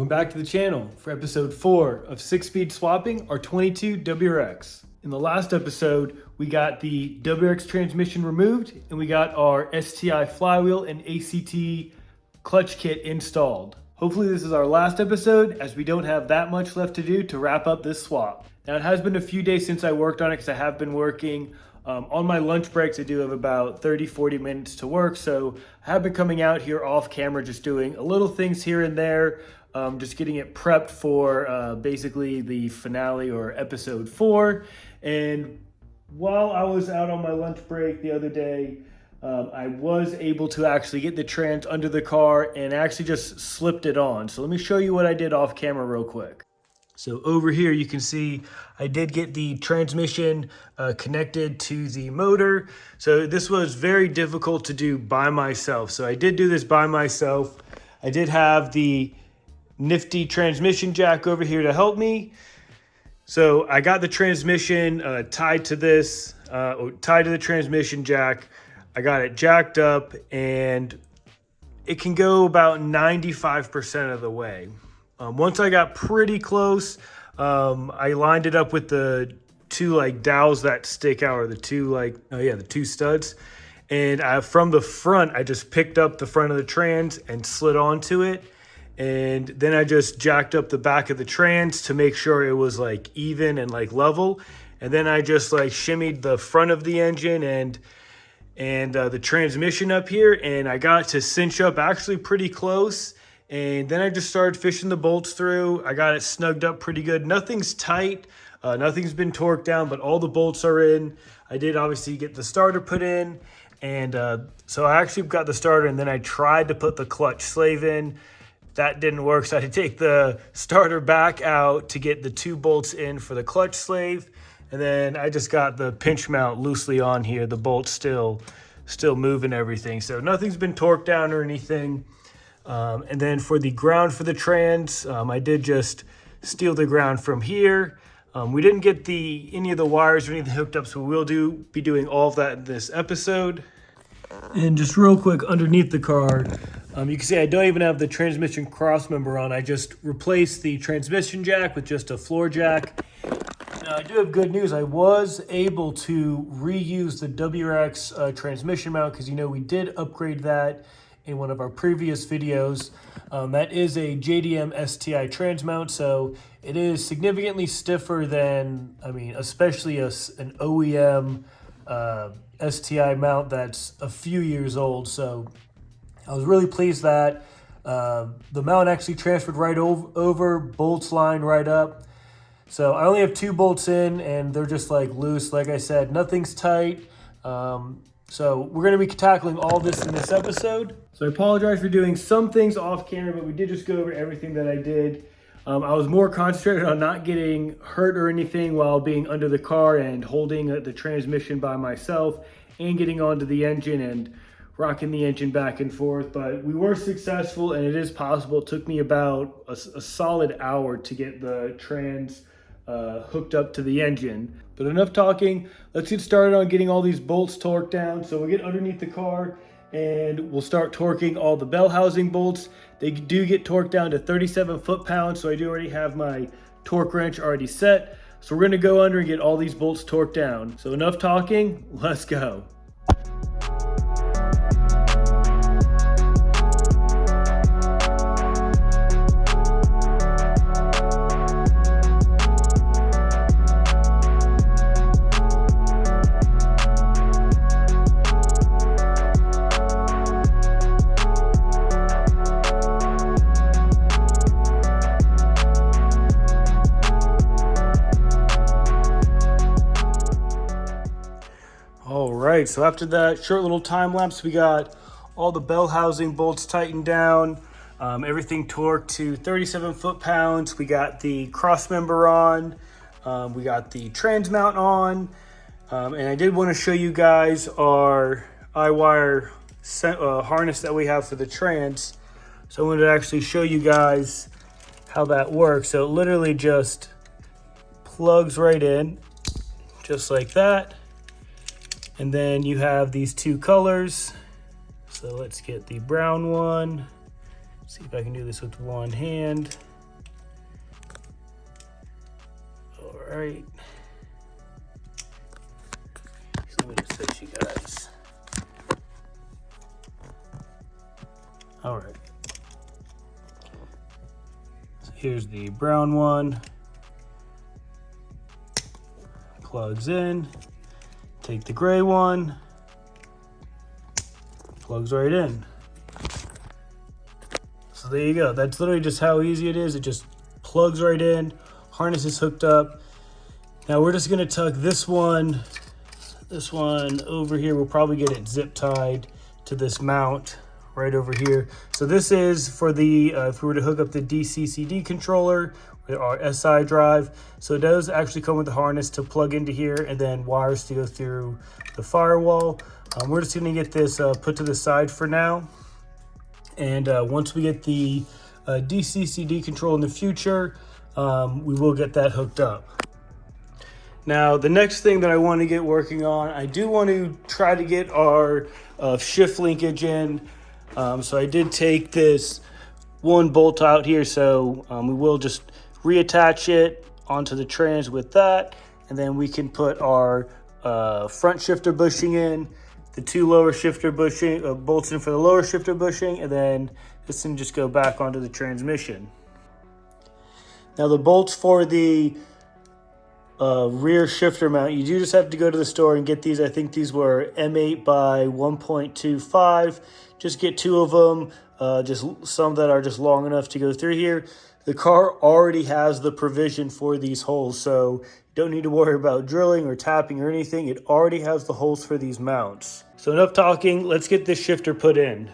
back to the channel for episode 4 of 6-speed swapping our 22 WRX. In the last episode, we got the WRX transmission removed and we got our STI flywheel and ACT clutch kit installed. Hopefully this is our last episode as we don't have that much left to do to wrap up this swap. Now it has been a few days since I worked on it because I have been working. On my lunch breaks, I do have about 30-40 minutes to work, so I have been coming out here off camera just doing a little things here and there, just getting it prepped for basically the finale or episode 4. And while I was out on my lunch break the other day, I was able to actually get the trans under the car and actually just slipped it on. So let me show you what I did off camera real quick. So over here you can see I did get the transmission connected to the motor. So this was very difficult to do by myself. So I did do this by myself. I did have the nifty transmission jack over here to help me. So I got the transmission tied to this, tied to the transmission jack. I got it jacked up and it can go about 95% of the way. Once I got pretty close, I lined it up with the two dowels that stick out, or the two the two studs. And from the front, I just picked up the front of the trans and slid onto it. And then I just jacked up the back of the trans to make sure it was even and level. And then I just shimmied the front of the engine and the transmission up here. And I got to cinch up actually pretty close. And then I just started fishing the bolts through. I got it snugged up pretty good. Nothing's tight. Nothing's been torqued down, but all the bolts are in. I did obviously get the starter put in. And so I actually got the starter and then I tried to put the clutch slave in. That didn't work, so I had to take the starter back out to get the 2 bolts in for the clutch slave. And then I just got the pinch mount loosely on here. The bolt's still moving everything. So nothing's been torqued down or anything. And then for the ground for the trans, I did just steal the ground from here. We didn't get any of the wires or anything hooked up, so we'll be doing all of that in this episode. And just real quick, underneath the car, you can see I don't even have the transmission cross member on. I just replaced the transmission jack with just a floor jack. Now, I do have good news. I was able to reuse the WRX transmission mount because, we did upgrade that in one of our previous videos. That is a JDM STI trans mount, so it is significantly stiffer than, especially an OEM STI mount that's a few years old. So I was really pleased that the mount actually transferred right over, bolts line right up. So I only have 2 bolts in and they're just loose. Like I said, nothing's tight. So we're going to be tackling all this in this episode. So I apologize for doing some things off camera, but we did just go over everything that I did. I was more concentrated on not getting hurt or anything while being under the car and holding the transmission by myself and getting onto the engine and rocking the engine back and forth. But we were successful and it is possible. It took me about a solid hour to get the trans hooked up to the engine. But enough talking, let's get started on getting all these bolts torqued down. So we'll get underneath the car and we'll start torquing all the bell housing bolts. They do get torqued down to 37 foot-pounds, so I do already have my torque wrench already set. So we're gonna go under and get all these bolts torqued down. So enough talking, let's go. So after that short little time lapse, we got all the bell housing bolts tightened down, everything torqued to 37 foot-pounds. We got the cross member on, we got the trans mount on, and I did want to show you guys our iWire harness that we have for the trans. So I wanted to actually show you guys how that works. So it literally just plugs right in, just like that. And then you have these 2 colors. So let's get the brown one. See if I can do this with one hand. right. Let me just switch you guys. All right. So here's the brown one. Plugs in. Take the gray one. Plugs right in. So there you go. That's literally just how easy it is. It just plugs right in. Harness is hooked up. Now we're just gonna tuck this one over here. We'll probably get it zip tied to this mount right over here. So this is for the, if we were to hook up the DC-CD controller, our SI drive. So it does actually come with the harness to plug into here and then wires to go through the firewall. We're just gonna get this put to the side for now. And once we get the DC-CD control in the future, we will get that hooked up. Now, the next thing that I want to get working on, I do want to try to get our shift linkage in. So I did take this one bolt out here, so we will just reattach it onto the trans with that, and then we can put our front shifter bushing in, the two lower shifter bushing bolts in for the lower shifter bushing, and then this can just go back onto the transmission. Now the bolts for the rear shifter mount, you do just have to go to the store and get these. I think these were M8 by 1.25. Just get two of them, just some that are just long enough to go through here. The car already has the provision for these holes, so you don't need to worry about drilling or tapping or anything. It already has the holes for these mounts. So enough talking, let's get this shifter put in.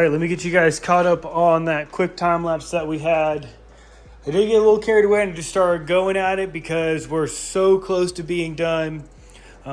Let me get you guys caught up on that quick time lapse that we had. I did get a little carried away and just started going at it because we're so close to being done.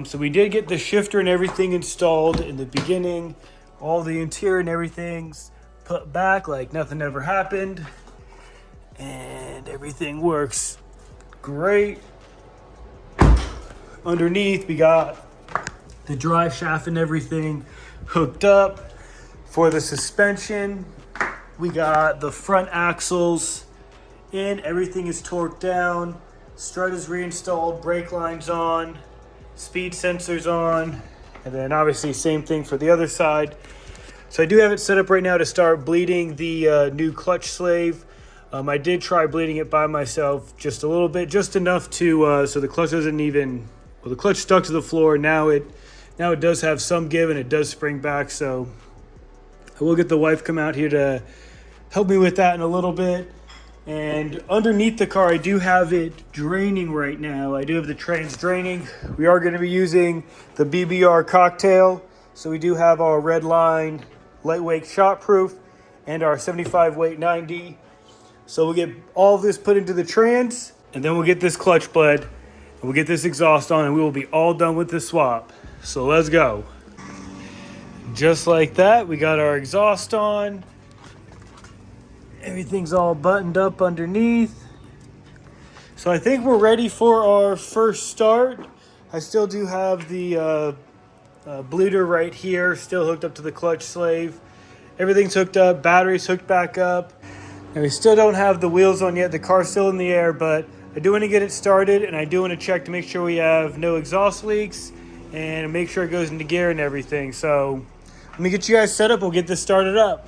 So we did get the shifter and everything installed in the beginning. All the interior and everything's put back like nothing ever happened. And everything works great. Underneath, we got the drive shaft and everything hooked up. For the suspension, we got the front axles in, everything is torqued down, strut is reinstalled, brake lines on, speed sensors on, and then obviously same thing for the other side. So I do have it set up right now to start bleeding the new clutch slave. I did try bleeding it by myself just a little bit, just enough to so the clutch doesn't even, well, the clutch stuck to the floor. Now it does have some give and it does spring back, so I will get the wife come out here to help me with that in a little bit. And underneath the car, I do have it draining right now. I do have the trans draining. We are going to be using the BBR cocktail. So we do have our red line lightweight shot proof and our 75 weight 90. So we'll get all of this put into the trans, and then we'll get this clutch bled, and we'll get this exhaust on, and we will be all done with the swap. So let's go. just like that, we got our exhaust on. Everything's all buttoned up underneath. So I think we're ready for our first start. I still do have the bleeder right here, still hooked up to the clutch slave. Everything's hooked up, battery's hooked back up. And we still don't have the wheels on yet. The car's still in the air, but I do want to get it started, and I do want to check to make sure we have no exhaust leaks and make sure it goes into gear and everything. So let me get you guys set up. We'll get this started up.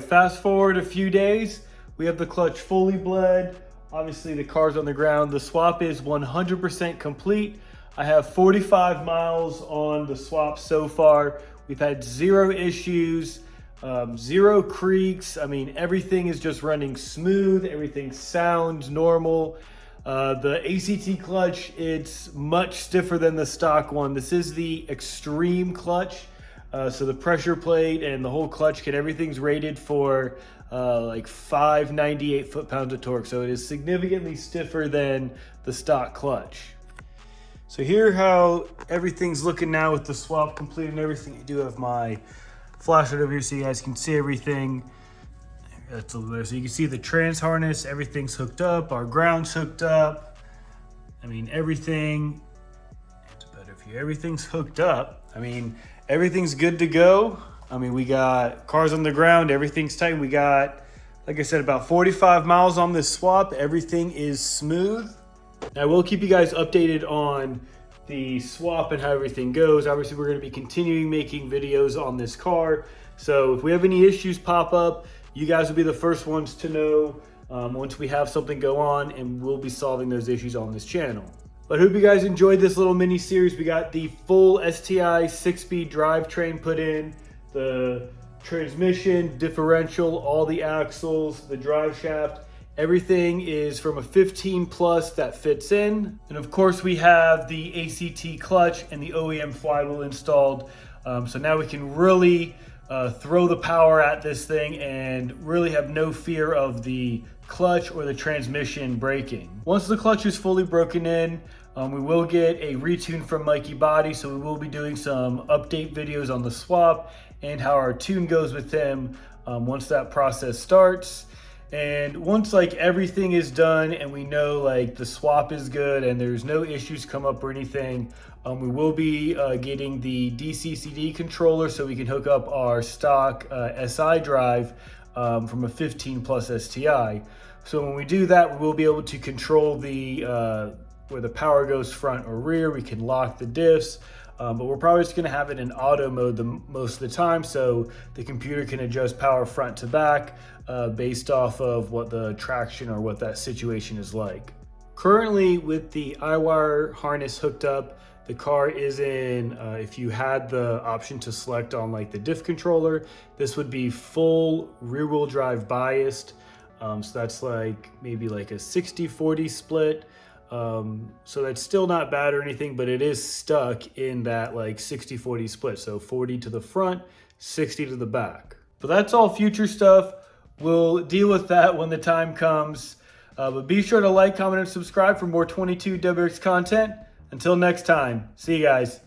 Fast forward a few days, we have the clutch fully bled. Obviously the car's on the ground. The swap is 100% complete. I have 45 miles on the swap so far. We've had 0 issues, 0 creaks. I mean, everything is just running smooth. Everything sounds normal. The ACT clutch, it's much stiffer than the stock one. This is the extreme clutch. So the pressure plate and the whole clutch kit, everything's rated for like 598 foot-pounds of torque. So it is significantly stiffer than the stock clutch. So here how everything's looking now with the swap complete and everything. I do have my flashlight over here so you guys can see everything. That's over there. So you can see the trans harness, everything's hooked up, our ground's hooked up. I mean, everything, it's better if you, everything's hooked up. I mean, everything's good to go. I mean, we got cars on the ground, everything's tight. We got, like I said, about 45 miles on this swap. Everything is smooth. I will keep you guys updated on the swap and how everything goes. Obviously, we're gonna be continuing making videos on this car. So if we have any issues pop up, you guys will be the first ones to know once we have something go on, and we'll be solving those issues on this channel. But I hope you guys enjoyed this little mini series. We got the full STI 6-speed drivetrain put in, the transmission, differential, all the axles, the drive shaft. Everything is from a 15 plus that fits in. And of course we have the ACT clutch and the OEM flywheel installed. So now we can really throw the power at this thing and really have no fear of the clutch or the transmission breaking. Once the clutch is fully broken in, we will get a retune from Mikey Body, so we will be doing some update videos on the swap and how our tune goes with him once that process starts. And once like everything is done and we know like the swap is good and there's no issues come up or anything, we will be getting the DC/CD controller so we can hook up our stock SI drive from a 15 plus STI. So when we do that, we will be able to control the where the power goes front or rear. We can lock the diffs, but we're probably just gonna have it in auto mode most of the time, so the computer can adjust power front to back based off of what the traction or what that situation is like. Currently with the iWire harness hooked up, the car is in, if you had the option to select on like the diff controller, this would be full rear wheel drive biased. So that's like maybe like a 60-40 split. So that's still not bad or anything, but it is stuck in that like 60-40 split. So 40 to the front, 60 to the back. But that's all future stuff. We'll deal with that when the time comes. But be sure to like, comment, and subscribe for more 22 WRX content. Until next time, see you guys.